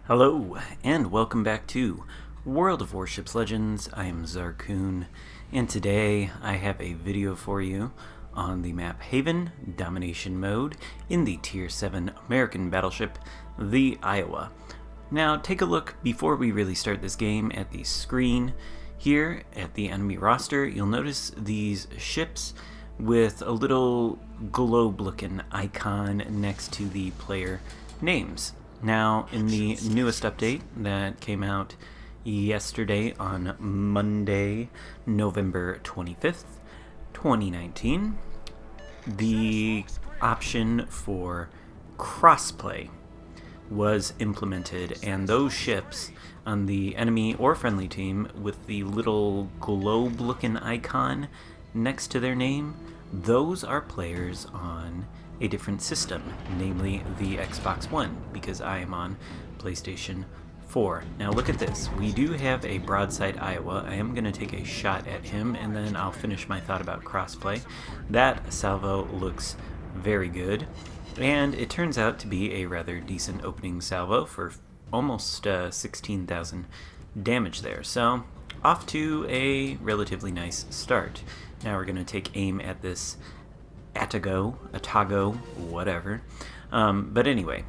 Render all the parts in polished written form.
Hello, and welcome back to World of Warships Legends. I am Zarkoon, and today I have a video for you on the map Haven Domination Mode in the Tier 7 American battleship, the Iowa. Now, take a look before we really start this game at the screen. Here at the enemy roster, you'll notice these ships with a little globe-looking icon next to the player names. Now, in the newest update that came out yesterday on Monday, November 25th, 2019, the option for crossplay was implemented, and those ships on the enemy or friendly team with the little globe-looking icon next to their name, those are players on a different system, namely the Xbox One, because I am on PlayStation 4. Now look at this. We do have a broadside Iowa. I am going to take a shot at him, and then I'll finish my thought about crossplay. That salvo looks very good, and it turns out to be a rather decent opening salvo for almost 16,000 damage there. So off to a relatively nice start. Now we're going to take aim at this Atago, whatever. But anyway,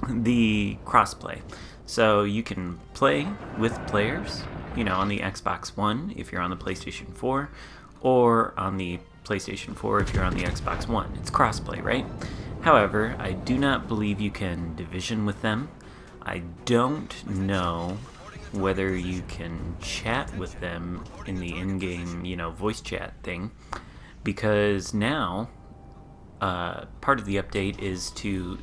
the crossplay. So you can play with players, on the Xbox One if you're on the PlayStation 4, or on the PlayStation 4 if you're on the Xbox One. It's crossplay, right? However, I do not believe you can division with them. I don't know whether you can chat with them in the in-game, voice chat thing. Because now, part of the update is to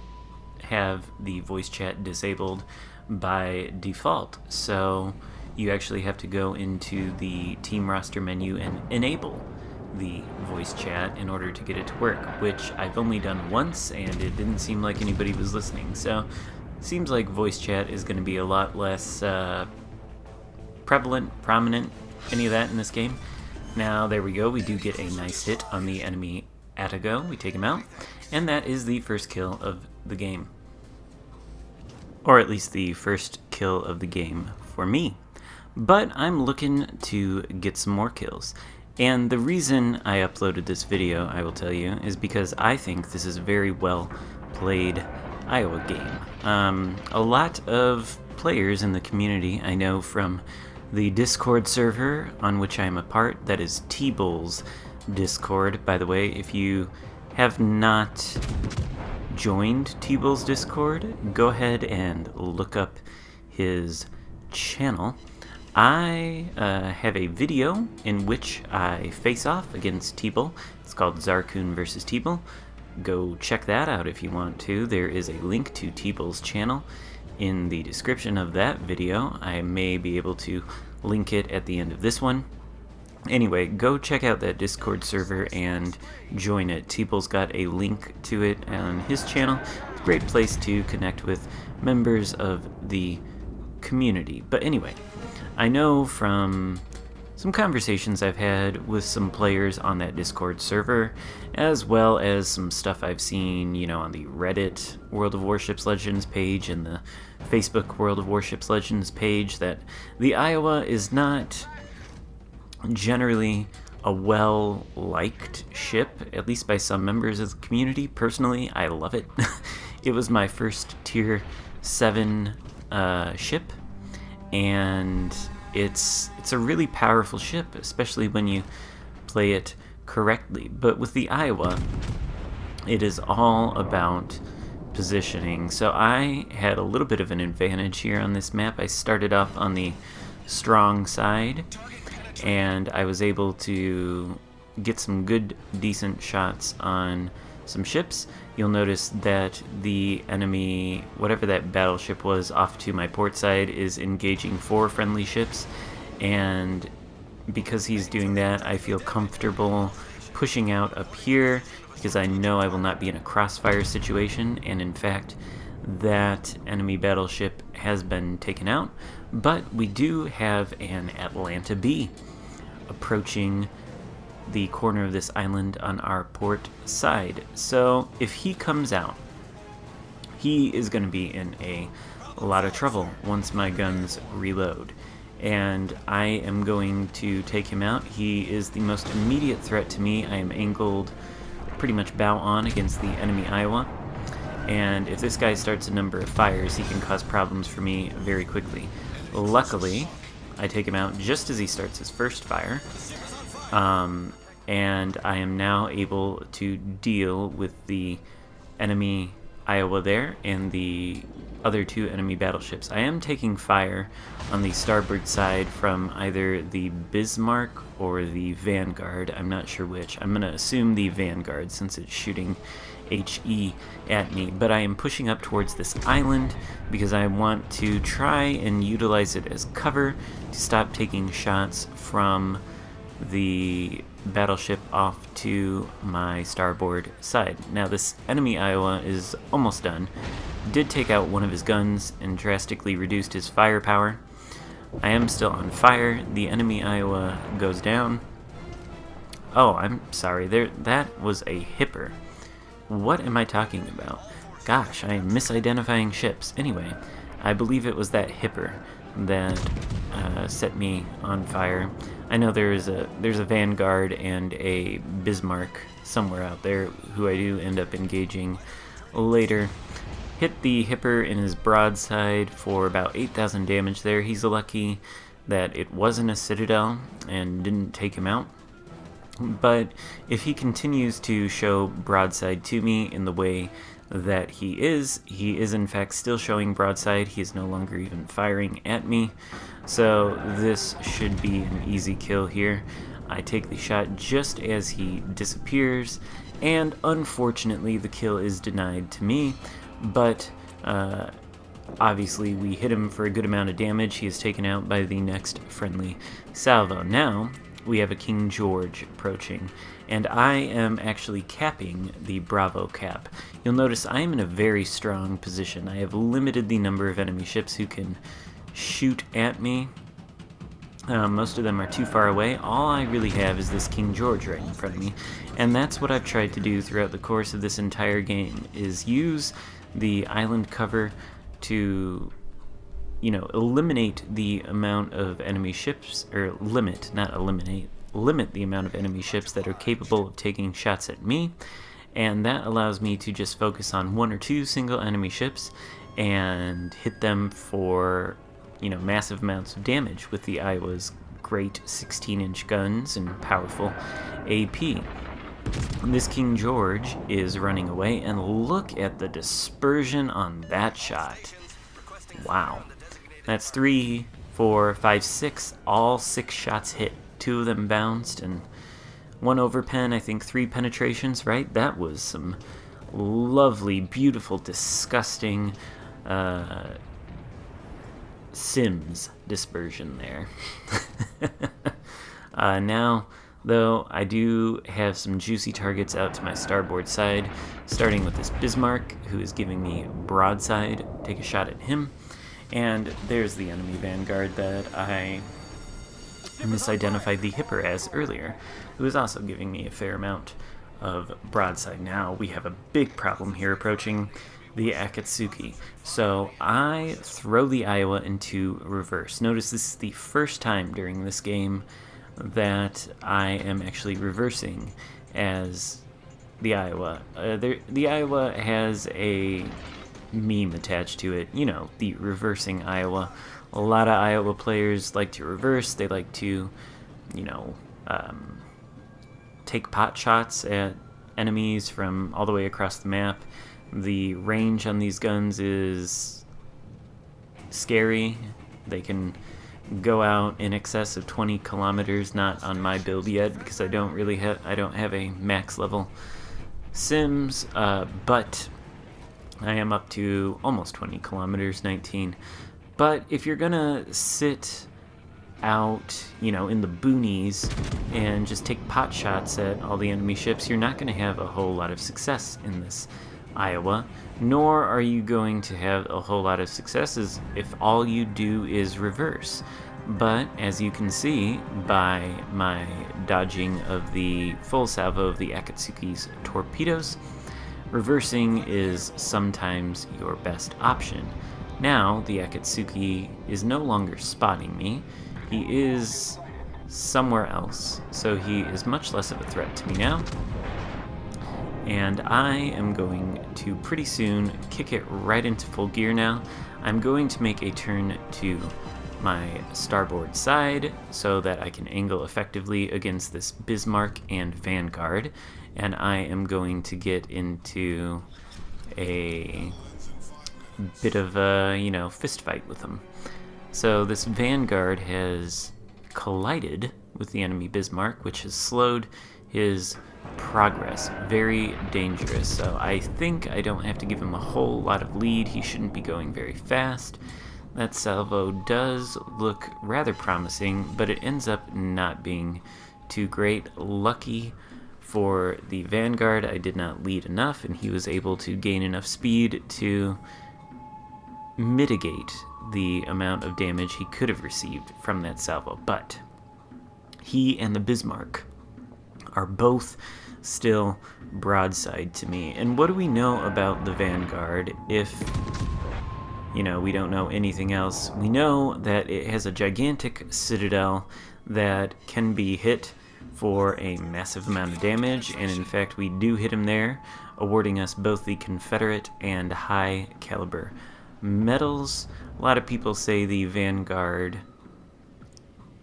have the voice chat disabled by default. So you actually have to go into the team roster menu and enable the voice chat in order to get it to work, which I've only done once, and it didn't seem like anybody was listening. So it seems like voice chat is going to be a lot less prominent, any of that in this game. Now, there we go. We do get a nice hit on the enemy Atago. We take him out, and that is the first kill of the game. Or at least the first kill of the game for me. But I'm looking to get some more kills. And the reason I uploaded this video, I will tell you, is because I think this is a very well played Iowa game. A lot of players in the community I know from the Discord server on which I am a part, that is T-Bull's Discord. By the way, if you have not joined T-Bull's Discord, go ahead and look up his channel. I have a video in which I face off against T-Bull. It's called Zarkoon vs. T-Bull. Go check that out if you want to. There is a link to T-Bull's channel in the description of that video. I may be able to link it at the end of this one. Anyway, go check out that Discord server and join it. T-Bull's got a link to it on his channel. It's a great place to connect with members of the community. But anyway, I know from some conversations I've had with some players on that Discord server, as well as some stuff I've seen, on the Reddit World of Warships Legends page and the Facebook World of Warships Legends page, that the Iowa is not generally a well-liked ship, at least by some members of the community. Personally, I love it. It was my first Tier 7 ship, and it's a really powerful ship, especially when you play it correctly. But with the Iowa, it is all about positioning. So I had a little bit of an advantage here on this map. I started off on the strong side, and I was able to get some good, decent shots on some ships. You'll notice that the enemy, whatever that battleship was off to my port side, is engaging 4 friendly ships, and because he's doing that, I feel comfortable pushing out up here because I know I will not be in a crossfire situation. And in fact, that enemy battleship has been taken out, but we do have an Atlanta B approaching the corner of this island on our port side. So if he comes out, he is going to be in a a lot of trouble once my guns reload. And I am going to take him out. He is the most immediate threat to me. I am angled pretty much bow on against the enemy Iowa. And if this guy starts a number of fires, he can cause problems for me very quickly. Luckily, I take him out just as he starts his first fire. And I am now able to deal with the enemy Iowa there and the other two enemy battleships. I am taking fire on the starboard side from either the Bismarck or the Vanguard. I'm not sure which. I'm going to assume the Vanguard since it's shooting HE at me. But I am pushing up towards this island because I want to try and utilize it as cover to stop taking shots from the battleship off to my starboard side. Now this enemy Iowa is almost done. Did take out one of his guns and drastically reduced his firepower. I am still on fire. The enemy Iowa goes down. Oh, I'm sorry. That was a hipper. What am I talking about? Gosh, I am misidentifying ships. Anyway, I believe it was that hipper that set me on fire. I know there's a Vanguard and a Bismarck somewhere out there who I do end up engaging later. Hit the hipper in his broadside for about 8,000 damage there. He's lucky that it wasn't a citadel and didn't take him out. But if he continues to show broadside to me in the way that he is in fact still showing broadside. He is no longer even firing at me. So this should be an easy kill here. I take the shot just as he disappears, and unfortunately the kill is denied to me, but obviously we hit him for a good amount of damage. He is taken out by the next friendly salvo. Now we have a King George approaching, and I am actually capping the Bravo cap. You'll notice I am in a very strong position. I have limited the number of enemy ships who can shoot at me. Most of them are too far away. All I really have is this King George right in front of me, and that's what I've tried to do throughout the course of this entire game, is use the island cover to, eliminate the amount of enemy ships, or limit, not eliminate, limit the amount of enemy ships that are capable of taking shots at me, and that allows me to just focus on one or two single enemy ships and hit them for, massive amounts of damage with the Iowa's great 16-inch guns and powerful AP. This King George is running away, and look at the dispersion on that shot. Wow. That's 3, 4, 5, 6. All 6 shots hit. 2 of them bounced, and 1 overpen, I think 3 penetrations, right? That was some lovely, beautiful, disgusting Sims dispersion there. Now, though, I do have some juicy targets out to my starboard side, starting with this Bismarck, who is giving me broadside. Take a shot at him. And there's the enemy Vanguard that I misidentified the hipper as earlier, who is also giving me a fair amount of broadside. Now we have a big problem here approaching the Akatsuki. So I throw the Iowa into reverse. Notice this is the first time during this game that I am actually reversing as the Iowa. The Iowa has a meme attached to it, the reversing Iowa. A lot of Iowa players like to reverse. They like to, take pot shots at enemies from all the way across the map. The range on these guns is scary. They can go out in excess of 20 kilometers, not on my build yet because I don't have a max level Sims, but I am up to almost 20 kilometers, 19. But if you're gonna sit out, in the boonies and just take pot shots at all the enemy ships, you're not gonna have a whole lot of success in this Iowa, nor are you going to have a whole lot of successes if all you do is reverse. But as you can see by my dodging of the full salvo of the Akatsuki's torpedoes, reversing is sometimes your best option. Now, the Akatsuki is no longer spotting me. He is somewhere else, so he is much less of a threat to me now. And I am going to pretty soon kick it right into full gear now. I'm going to make a turn to my starboard side so that I can angle effectively against this Bismarck and Vanguard, and I am going to get into a bit of a, fist fight with them. So this Vanguard has collided with the enemy Bismarck, which has slowed his progress. Very dangerous. So I think I don't have to give him a whole lot of lead. He shouldn't be going very fast. That salvo does look rather promising, but it ends up not being too great. Lucky for the Vanguard, I did not lead enough, and he was able to gain enough speed to mitigate the amount of damage he could have received from that salvo. But he and the Bismarck are both still broadside to me. And what do we know about the Vanguard if, we don't know anything else? We know that it has a gigantic citadel that can be hit for a massive amount of damage, and in fact we do hit him there, awarding us both the Confederate and high caliber medals. A lot of people say the Vanguard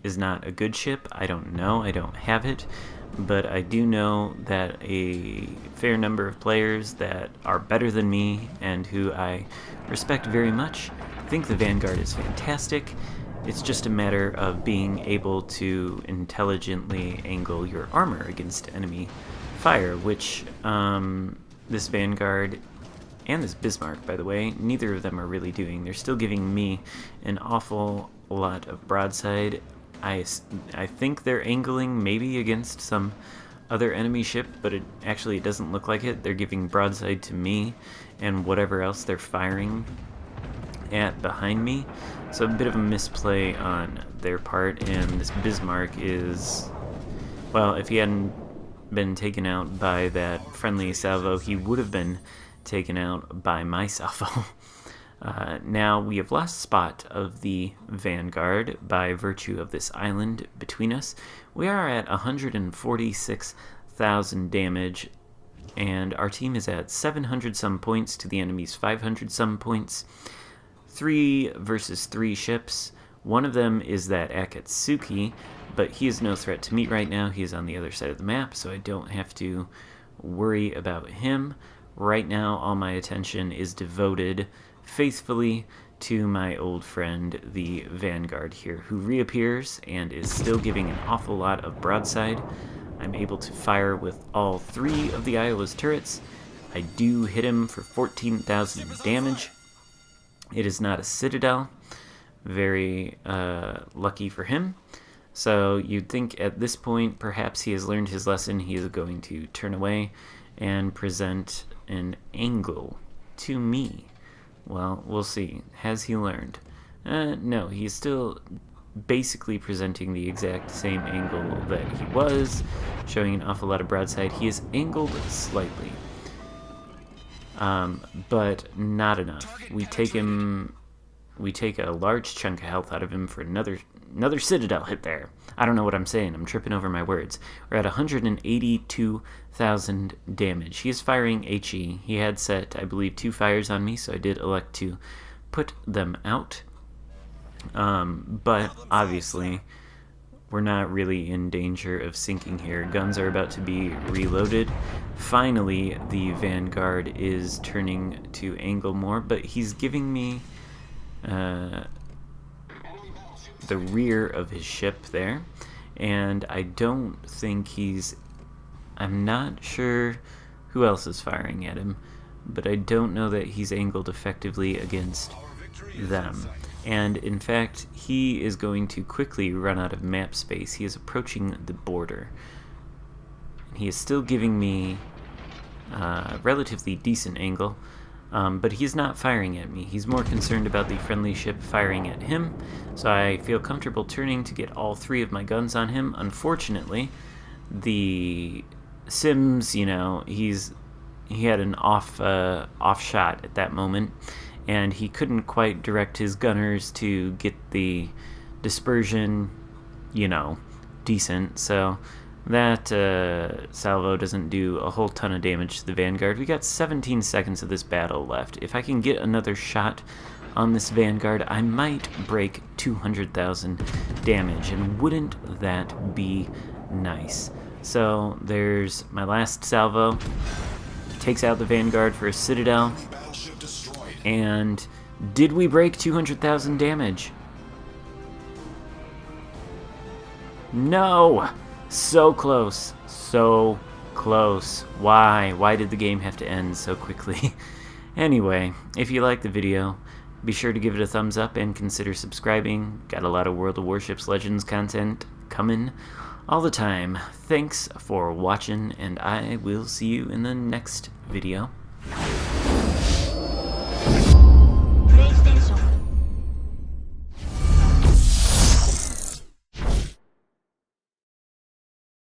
is not a good ship. I don't know, I don't have it, but I do know that a fair number of players that are better than me and who I respect very much think the Vanguard is fantastic. It's just a matter of being able to intelligently angle your armor against enemy fire, which this Vanguard and this Bismarck, by the way, neither of them are really doing. They're still giving me an awful lot of broadside. I think they're angling maybe against some other enemy ship, but it doesn't look like it. They're giving broadside to me and whatever else they're firing at behind me. So a bit of a misplay on their part, and this Bismarck is, well, if he hadn't been taken out by that friendly salvo, he would have been taken out by my salvo. Now we have lost spot of the Vanguard by virtue of this island between us. We are at 146,000 damage, and our team is at 700 some points to the enemy's 500 some points. 3 versus 3 ships. One of them is that Akatsuki, but he is no threat to me right now. He is on the other side of the map, so I don't have to worry about him. Right now, all my attention is devoted faithfully to my old friend, the Vanguard here, who reappears and is still giving an awful lot of broadside. I'm able to fire with all 3 of the Iowa's turrets. I do hit him for 14,000 damage. It is not a citadel. Very lucky for him. So you'd think at this point perhaps he has learned his lesson. He is going to turn away and present an angle to me. Well, we'll see. Has he learned? No, he's still basically presenting the exact same angle that he was, showing an awful lot of broadside. He is angled slightly, but not enough. We take a large chunk of health out of him for another citadel hit there. I don't know what I'm saying. I'm tripping over my words. We're at 182,000 damage. He is firing HE. He had set, I believe, 2 fires on me, so I did elect to put them out. But obviously, we're not really in danger of sinking here. Guns are about to be reloaded. Finally, the Vanguard is turning to angle more, but he's giving me the rear of his ship there, and I don't think I'm not sure who else is firing at him, but I don't know that he's angled effectively against them. And in fact, he is going to quickly run out of map space. He is approaching the border. He is still giving me a relatively decent angle, but he's not firing at me. He's more concerned about the friendly ship firing at him, so I feel comfortable turning to get all 3 of my guns on him. Unfortunately, the Sims, he had an off shot at that moment, and he couldn't quite direct his gunners to get the dispersion, you know, decent, so that salvo doesn't do a whole ton of damage to the Vanguard. We got 17 seconds of this battle left. If I can get another shot on this Vanguard, I might break 200,000 damage, and wouldn't that be nice? So there's my last salvo. Takes out the Vanguard for a Citadel. And did we break 200,000 damage? No! So close. So close. Why? Why did the game have to end so quickly? Anyway, if you liked the video, be sure to give it a thumbs up and consider subscribing. Got a lot of World of Warships Legends content coming all the time. Thanks for watching, and I will see you in the next video.